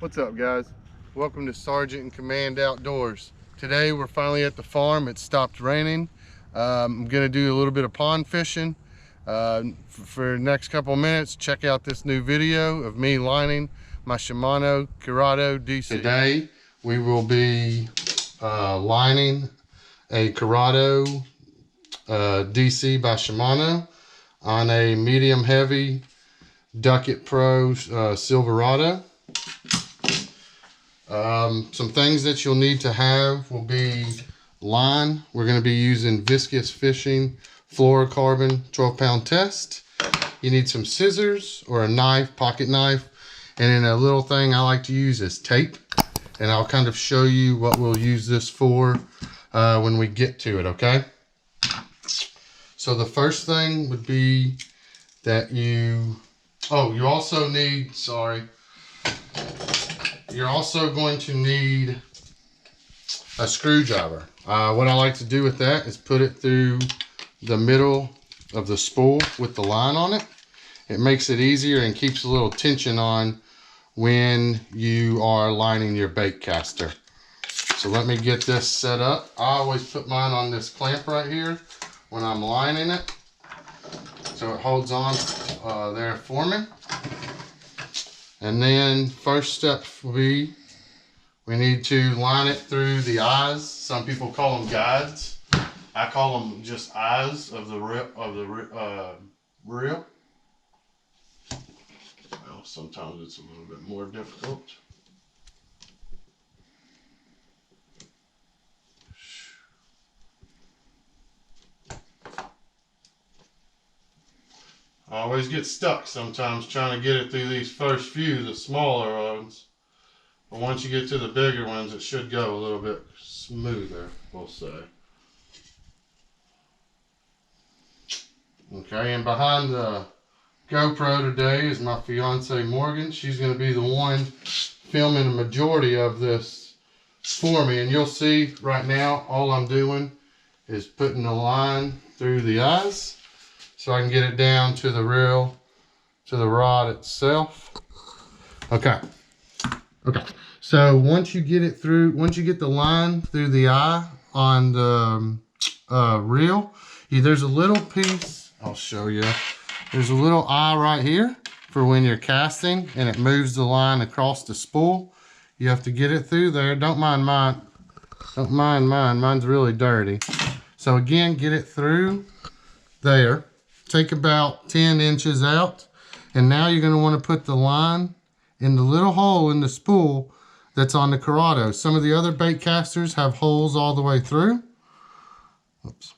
What's up, guys? Welcome to Sergeant in Command Outdoors. Today we're finally at the farm. It stopped raining. I'm gonna do a little bit of pond fishing. For the next couple of minutes, check out this new video of me lining my Shimano Curado DC. Today we will be lining a Curado DC by Shimano on a medium heavy Ducket Pro Silverado. Some things that you'll need to have will be line. We're going to be using Viscous Fishing fluorocarbon 12-pound test. You need some scissors or a knife, pocket knife, and then a little thing I like to use is tape. And I'll kind of show you what we'll use this for when we get to it, okay? So the first thing would be that you also need, you're also going to need a screwdriver. What I like to do with that is put it through the middle of the spool with the line on it. It makes it easier and keeps a little tension on when you are lining your bait caster. So let me get this set up. I always put mine on this clamp right here when I'm lining it, so it holds on there for me. And then first step will be, we need to line it through the eyes. Some people call them guides. I call them just eyes of the reel. Well, sometimes it's a little bit more difficult. I always get stuck sometimes trying to get it through these first few, the smaller ones. But once you get to the bigger ones, it should go a little bit smoother, we'll say. Okay, and behind the GoPro today is my fiance Morgan. She's going to be the one filming the majority of this for me. And you'll see right now, all I'm doing is putting the line through the eyes, so I can get it down to the reel, to the rod itself. Okay. So once you get it through, once you get the line through the eye on the reel, there's a little piece, I'll show you. There's a little eye right here for when you're casting and it moves the line across the spool. You have to get it through there. Don't mind mine. Don't mind mine. Mine's really dirty. So again, get it through there. Take about 10 inches out, and now you're going to want to put the line in the little hole in the spool that's on the Curado. Some of the other bait casters have holes all the way through. Oops.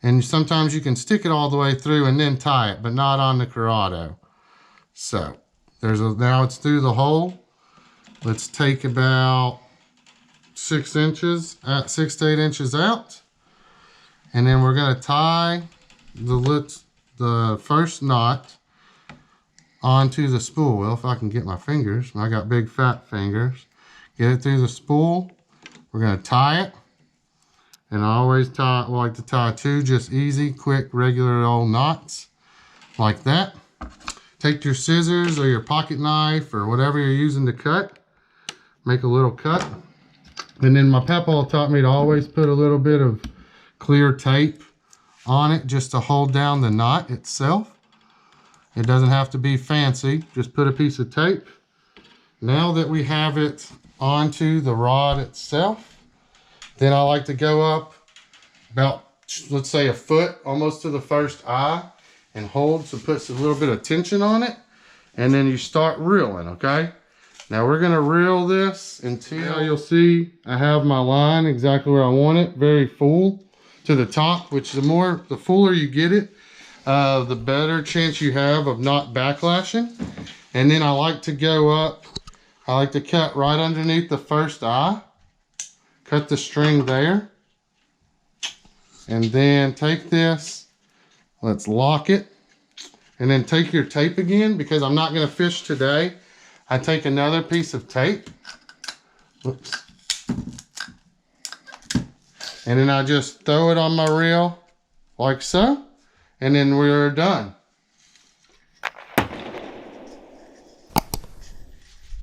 And sometimes you can stick it all the way through and then tie it, but not on the Curado. So now it's through the hole. Let's take about 6 to 8 inches out, and then we're going to tie the first knot onto the spool. Well, if I can get my fingers, I got big fat fingers. Get it through the spool. We're going to tie it, and I always like to tie 2 just easy, quick, regular old knots like that. Take your scissors or your pocket knife or whatever you're using to cut. Make a little cut, and then my papaw taught me to always put a little bit of clear tape on it just to hold down the knot itself. It doesn't have to be fancy, just put a piece of tape. Now that we have it onto the rod itself, then I like to go up about, let's say, a foot almost to the first eye and hold, so it puts a little bit of tension on it, and then you start reeling. Okay, now we're going to reel this until you'll see I have my line exactly where I want it, very full to the top, which the fuller you get it, the better chance you have of not backlashing. And then I like to go up, I like to cut right underneath the first eye, cut the string there, and then take this, let's lock it, and then take your tape again, because I'm not going to fish today. I take another piece of tape. Whoops. And then I just throw it on my reel like so, and then we're done.